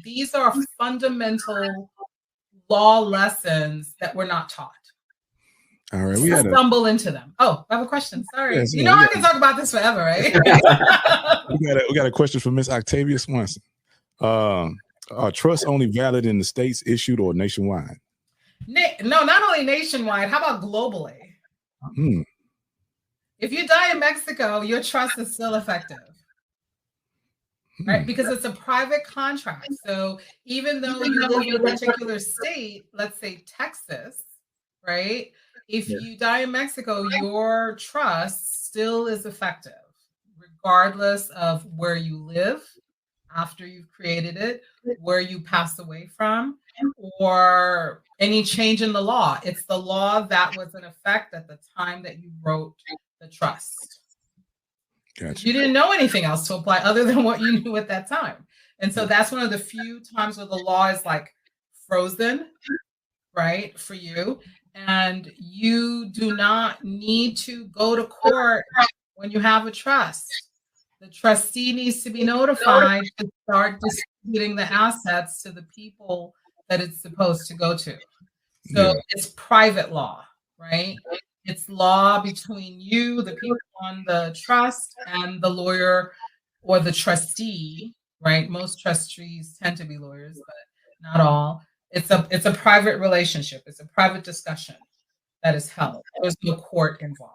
these are fundamental law lessons that we're not taught. All right, we stumble into them. Oh, I have a question. Sorry, yes, I can talk about this forever, right? we got a question from Miss Octavia Swanson. Are trusts only valid in the states issued or nationwide? No, not only nationwide. How about globally? If you die in Mexico, your trust is still effective, right? Because it's a private contract. So even though you live in a particular state, let's say Texas, right? If you die in Mexico, your trust still is effective, regardless of where you live after you've created it, where you passed away from, or any change in the law. It's the law that was in effect at the time that you wrote the trust. Gotcha. You didn't know anything else to apply other than what you knew at that time. And so that's one of the few times where the law is frozen, right, for you. And you do not need to go to court when you have a trust. The trustee needs to be notified to start distributing the assets to the people that it's supposed to go to. So it's private law, right? It's law between you, the people on the trust, and the lawyer or the trustee, right? Most trustees tend to be lawyers, but not all. It's a private relationship. It's a private discussion that is held. There's no court involved.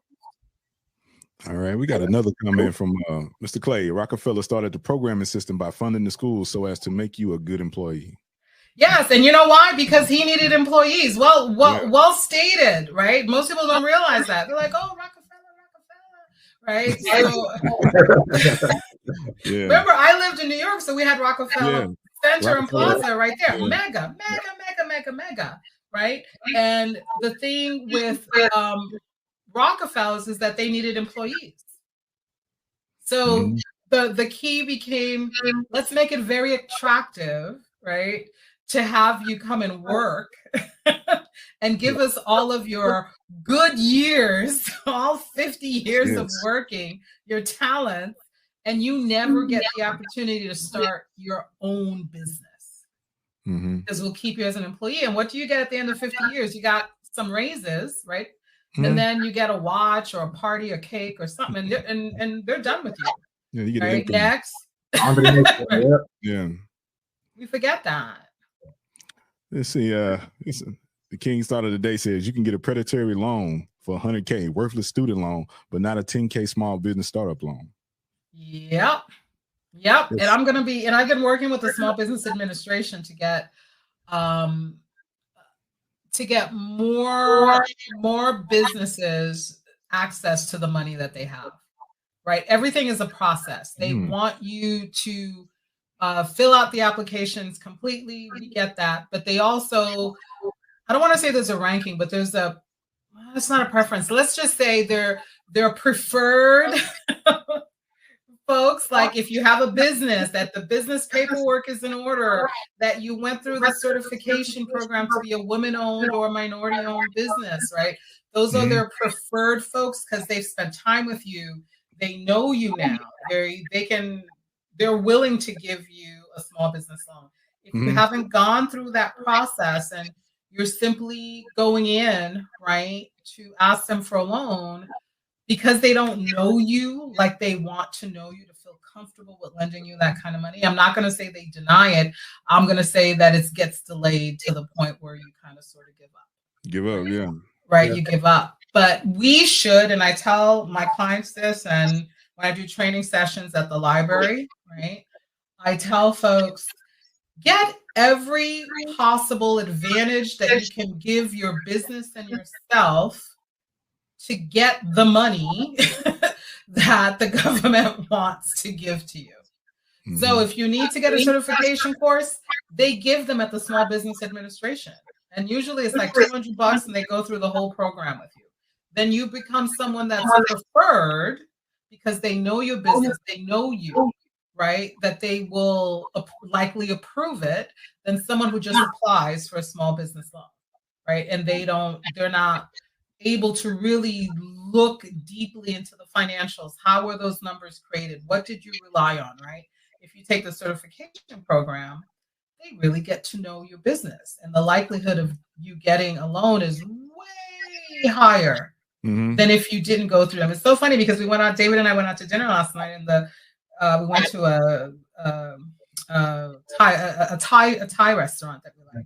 All right, we got another comment from Mr. Clay. Rockefeller started the programming system by funding the schools so as to make you a good employee. Yes, and you know why? Because he needed employees. Well stated, right? Most people don't realize that. They're like, oh, Rockefeller, right? So remember, I lived in New York, so we had Rockefeller Center and Plaza right there. Mega, right? And the thing with Rockefellers is that they needed employees. So the key became, let's make it very attractive, right? To have you come and work and give us all of your good years, all 50 years of working, your talent, and you never get the opportunity to start your own business. Because we'll keep you as an employee. And what do you get at the end of 50 years? You got some raises, right? And then you get a watch or a party or cake or something, and they're done with you. Yeah, you get right? Next. Yeah. We forget that. Let's see. The King's Thought of the Day says you can get a predatory loan for $100K, worthless student loan, but not a $10K small business startup loan. Yep. And I've been working with the Small Business Administration to get more businesses access to the money that they have. Right? Everything is a process. They want you to fill out the applications completely. We get that. But they also, I don't want to say there's a ranking, but it's not a preference. Let's just say they're preferred folks. Like if you have a business, that the business paperwork is in order, that you went through the certification program to be a woman-owned or minority-owned business, right? Those are their preferred folks because they've spent time with you. They know you now. They're willing to give you a small business loan. If you haven't gone through that process and you're simply going in, right, to ask them for a loan because they don't know you, like they want to know you to feel comfortable with lending you that kind of money. I'm not going to say they deny it. I'm going to say that it gets delayed to the point where you kind of sort of give up. Give up, yeah. Right, you give up. But we should, and I tell my clients this, and when I do training sessions at the library, right, I tell folks, get every possible advantage that you can give your business and yourself to get the money that the government wants to give to you. So if you need to get a certification course, they give them at the Small Business Administration. And usually it's like $200 and they go through the whole program with you. Then you become someone that's preferred because they know your business, they know you, right? That they will likely approve it than someone who just applies for a small business loan, right? And they're not able to really look deeply into the financials. How were those numbers created? What did you rely on, right? If you take the certification program, they really get to know your business. And the likelihood of you getting a loan is way higher than if you didn't go through them. It's so funny because David and I went out to dinner last night, and we went to a Thai restaurant that we like.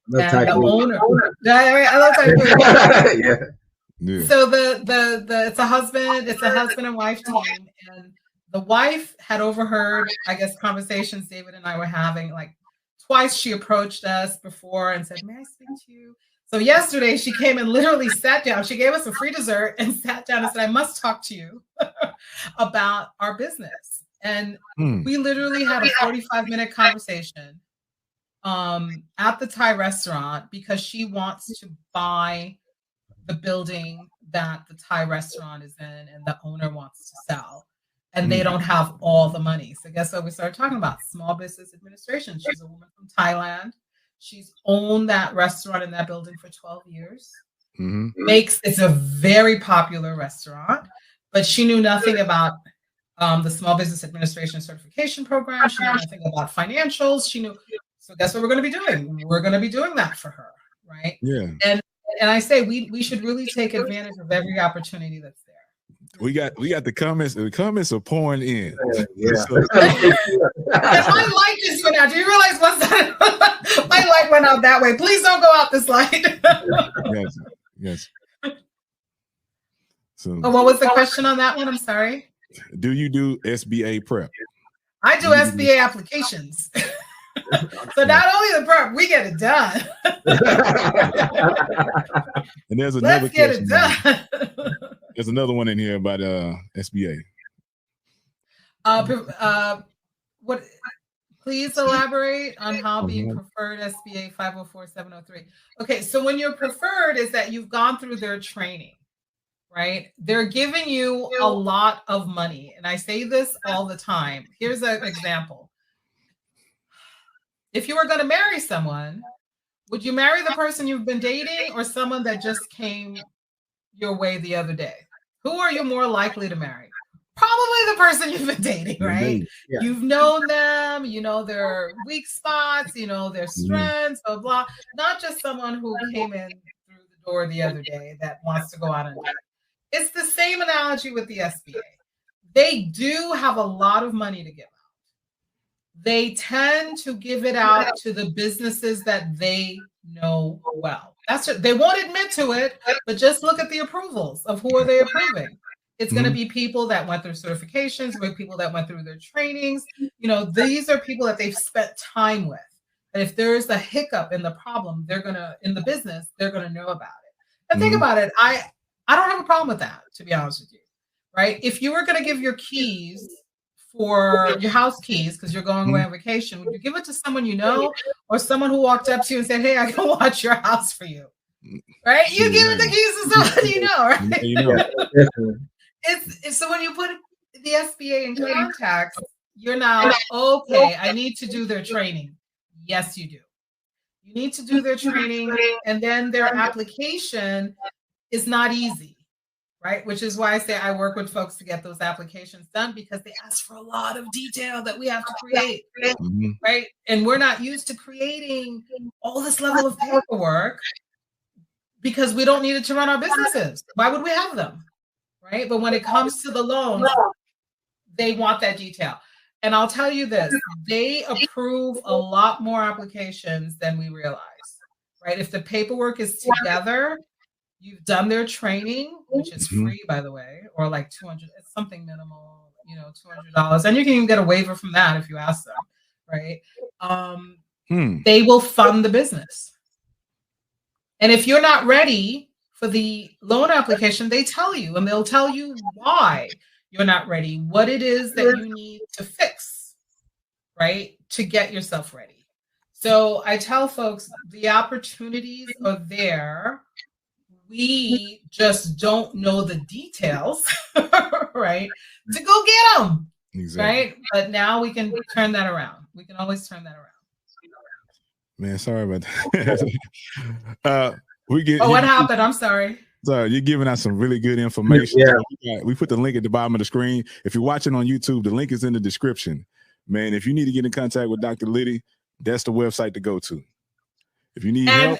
And the owner, I love Thai food. Yeah. So it's a husband and wife team, and the wife had overheard, I guess, conversations David and I were having. Like twice she approached us before and said, "May I speak to you?" So yesterday she came and literally sat down. She gave us a free dessert and sat down and said, "I must talk to you about our business." And we literally had a 45-minute conversation at the Thai restaurant because she wants to buy the building that the Thai restaurant is in and the owner wants to sell. And they don't have all the money. So guess what we started talking about? Small Business Administration. She's a woman from Thailand. She's owned that restaurant in that building for 12 years. It's a very popular restaurant, but she knew nothing about the Small Business Administration certification program. She knew nothing about financials. So guess what we're going to be doing? We're going to be doing that for her, right? Yeah. And I say we should really take advantage of every opportunity that's there. We got the comments. The comments are pouring in. My light just went out. Do you realize what's that? My light went out that way. Please don't go out this light. Yes. So, what was the question on that one? I'm sorry. Do you do SBA prep? I do SBA applications. So not only the prep, we get it done. And there's another Let's get it done. There's another one in here about SBA. What Please elaborate on how being preferred SBA 504-703. Okay, so when you're preferred is that you've gone through their training, right? They're giving you a lot of money. And I say this all the time. Here's an example. If you were going to marry someone, would you marry the person you've been dating or someone that just came your way the other day? Who are you more likely to marry? Probably the person you've been dating, right? Yeah. You've known them, you know their weak spots, you know their strengths, blah, blah. Not just someone who came in through the door the other day that wants to go out and date. It's the same analogy with the SBA. They do have a lot of money to give out. They tend to give it out to the businesses that they know well. That's it. They won't admit to it, but just look at the approvals of who are they approving. It's going to be people that went through certifications, people that went through their trainings. You know, these are people that they've spent time with. And if there's a hiccup in the problem, in the business, they're going to know about it. And think about it. I don't have a problem with that, to be honest with you, right? If you were going to give your keys for your house keys, because you're going away on vacation, would you give it to someone you know or someone who walked up to you and said, hey, I can watch your house for you, right? You give it the keys to someone you know, right? You know. It's so when you put the SBA in context, you're now, okay, I need to do their training. Yes, you do. You need to do their training, and then their application is not easy, right? Which is why I say I work with folks to get those applications done, because they ask for a lot of detail that we have to create, right? And we're not used to creating all this level of paperwork because we don't need it to run our businesses. Why would we have them? Right? But when it comes to the loans, they want that detail. And I'll tell you this, they approve a lot more applications than we realize, right? If the paperwork is together, you've done their training, which is free, by the way, or like $200, it's something minimal, you know, $200. And you can even get a waiver from that if you ask them, right? They will fund the business. And if you're not ready for the loan application, they tell you, and they'll tell you why you're not ready, what it is that you need to fix, right, to get yourself ready. So I tell folks the opportunities are there. We just don't know the details, right, to go get them, right? But now we can turn that around. We can always turn that around. Man, sorry about that. What happened? I'm sorry. So you're giving us some really good information. Yeah. We put the link at the bottom of the screen. If you're watching on YouTube, the link is in the description. Man, if you need to get in contact with Dr. Lydie, that's the website to go to. If you need help.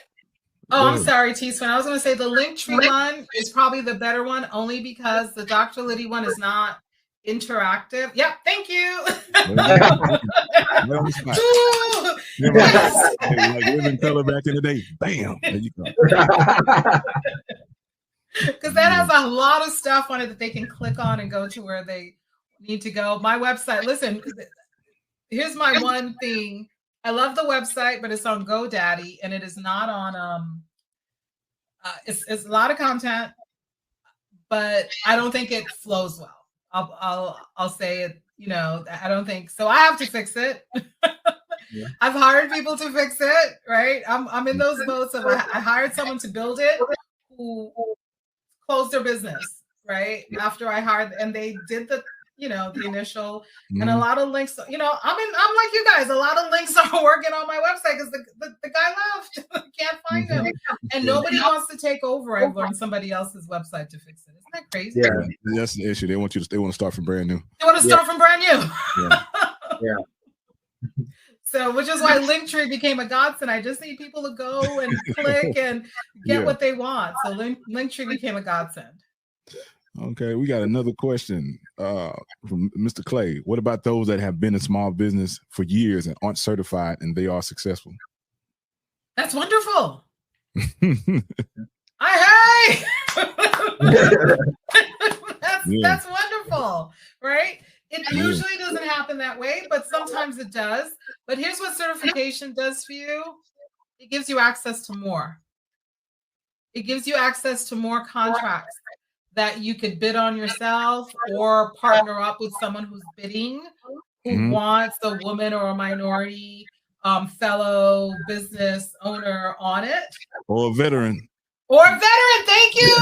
I'm sorry, T-Swin. I was going to say the Linktree one is probably the better one, only because the Dr. Lydie one is not interactive. Yep, thank you. Like Women Color back in the day. Bam. There you go. Because that has a lot of stuff on it that they can click on and go to where they need to go. My website, listen, here's my one thing. I love the website, but it's on GoDaddy, and it is not on it's a lot of content, but I don't think it flows well. I'll say it, you know, I don't think so. I have to fix it. Yeah. I've hired people to fix it, right? I'm in those boats of I hired someone to build it who closed their business, right? After I hired, and they did the, you know, the initial and a lot of links, you know, I'm like you guys, a lot of links are working on my website because the guy left. Can't find him. And nobody wants to take over. I've learned somebody else's website to fix it. Isn't that crazy? Yeah, that's the issue. They want to start from brand new. They want to start from brand new. Yeah. So, which is why Linktree became a godsend. I just need people to go and click and get what they want. So Linktree became a godsend. Okay, we got another question from Mr. Clay. What about those that have been in small business for years and aren't certified and they are successful? That's wonderful. That's wonderful, right? It usually doesn't happen that way, but sometimes it does. But here's what certification does for you. It gives you access to more. It gives you access to more contracts that you could bid on yourself or partner up with someone who's bidding who wants a woman or a minority fellow business owner on it. Or a veteran. Or a veteran, thank you.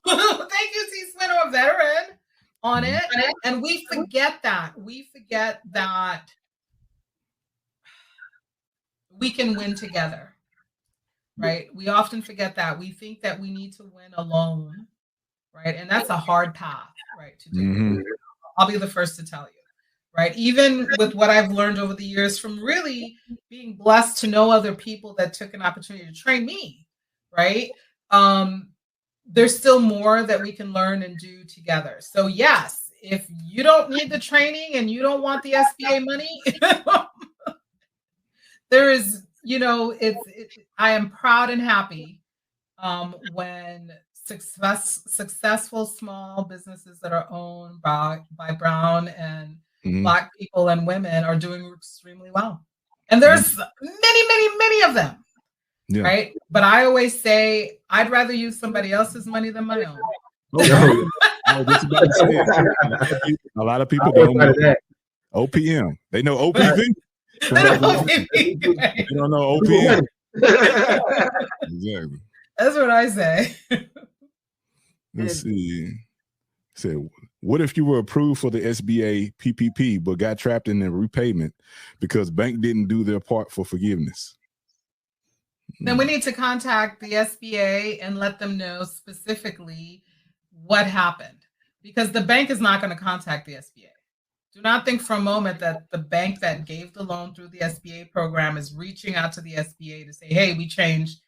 Thank you, C-Swin, or a veteran on it. And we forget that. We forget that we can win together, right? We often forget that. We think that we need to win alone, right? And that's a hard path, right, to do. I'll be the first to tell you, right? Even with what I've learned over the years from really being blessed to know other people that took an opportunity to train me, right? There's still more that we can learn and do together. So yes, if you don't need the training and you don't want the SBA money, there is, I am proud and happy when successful small businesses that are owned by Brown and Black people and women are doing extremely well. And there's many of them. Yeah. Right. But I always say I'd rather use somebody else's money than my own. A lot of people don't know OPM. They know OPV. They don't know OPM. Exactly. That's what I say. Let's see. So, what if you were approved for the SBA PPP but got trapped in the repayment because bank didn't do their part for forgiveness? Then we need to contact the SBA and let them know specifically what happened, because the bank is not going to contact the SBA. Do not think for a moment that the bank that gave the loan through the SBA program is reaching out to the SBA to say, hey, we changed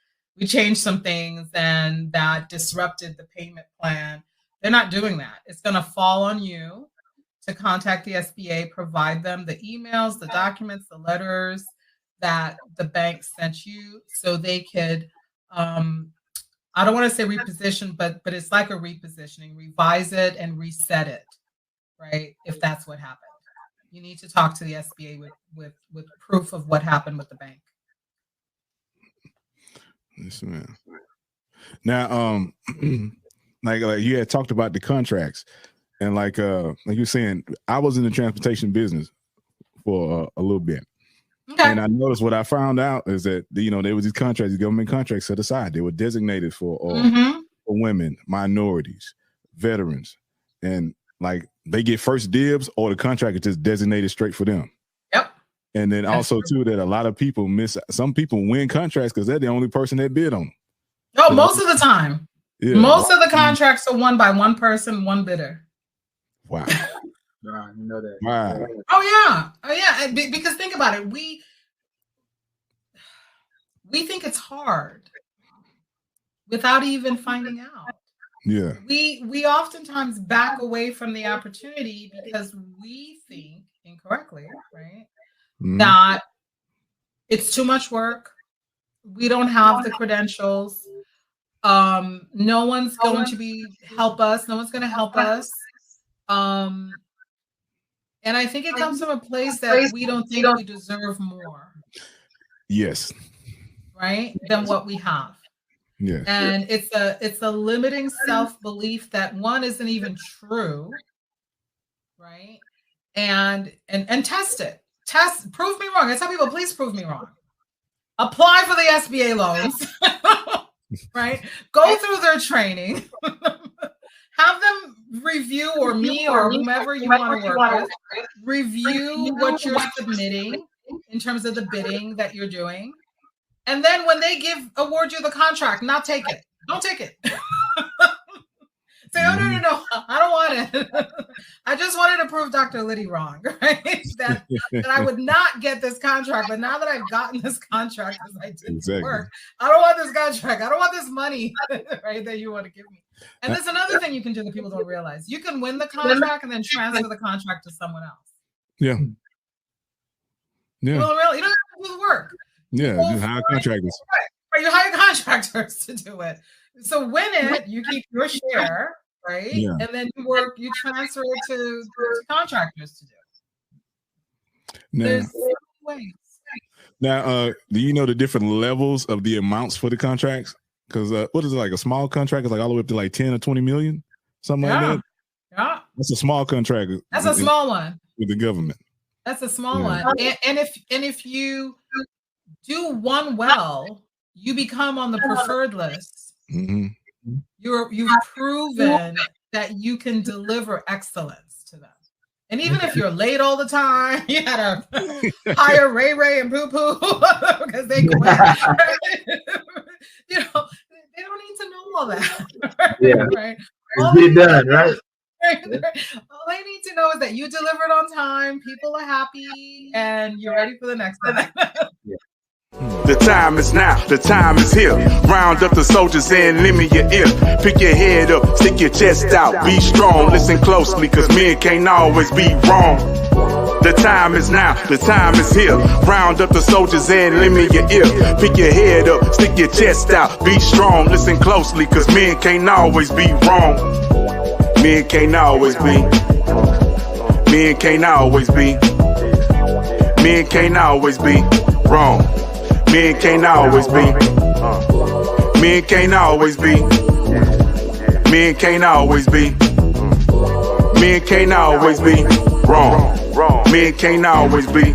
some things and that disrupted the payment plan. They're not doing that. It's going to fall on you to contact the SBA, provide them the emails, the documents, the letters that the bank sent you so they could, I don't want to say reposition, but it's like a repositioning, revise it and reset it, right? If that's what happened. You need to talk to the SBA with proof of what happened with the bank. Yes, ma'am. Now, like you had talked about the contracts, and like you're saying, I was in the transportation business for a little bit. Okay. And I noticed what I found out is that, there was these contracts, these government contracts set aside. They were designated for women, minorities, veterans, and like they get first dibs, or the contract is just designated straight for them. Yep. And then also too, that a lot of people some people win contracts because they're the only person that bid on them. Oh, most of the time. Yeah. Most of the contracts are won by one person, one bidder. Wow. I know that. Wow. Oh yeah. Because think about it. We think it's hard without even finding out. Yeah. We oftentimes back away from the opportunity because we think incorrectly, right? That it's too much work. We don't have the credentials. No one's going to help us. No one's going to help us. And I think it comes from a place that we don't think we deserve more. Yes. Right? Than what we have. Yeah. And it's a limiting self-belief that one isn't even true. Right? And test it. Prove me wrong. I tell people, please prove me wrong. Apply for the SBA loans. Right? Go through their training. Have them review, or me or whomever you want to work with, review what you're submitting in terms of the bidding that you're doing. And then when they award you the contract, not take it. Don't take it. Say, oh, no, I don't want it. I just wanted to prove Dr. Lydie wrong, right? that I would not get this contract. But now that I've gotten this contract because I did work, I don't want this contract. I don't want this money, right, that you want to give me. And there's another thing you can do that people don't realize. You can win the contract and then transfer the contract to someone else. Yeah. Yeah. You don't have to do the work. Yeah, you hire contractors. Right. You hire contractors to do it. So win it, you keep your share, right? Yeah. And then you transfer it to contractors to do. There's ways. Now, do you know the different levels of the amounts for the contracts? Because what is it, like a small contract is like all the way up to like 10 or 20 million, something like that? Yeah. That's a small contract. That's a small one. With the government. That's a small one. And if you do one well, you become on the preferred list. Mm-hmm. You've proven that you can deliver excellence to them. And even if you're late all the time, you had to hire Ray and Poo Poo because they quit. You know, they don't need to know all that. Yeah. Right? It's get done, right? All they need to know is that you delivered on time, people are happy, and you're ready for the next one. The time is now, the time is here. Round up the soldiers and lend me your ear. Pick your head up, stick your chest out, be strong, listen closely, cause men can't always be wrong. The time is now, the time is here. Round up the soldiers and lend me your ear. Pick your head up, stick your chest out, be strong, listen closely, cause men can't always be wrong. Men can't always be. Men can't always be. Men can't always be wrong. Men can't always be. Men can't always be. Men can't always be. Men can't always be wrong. Men can't always be.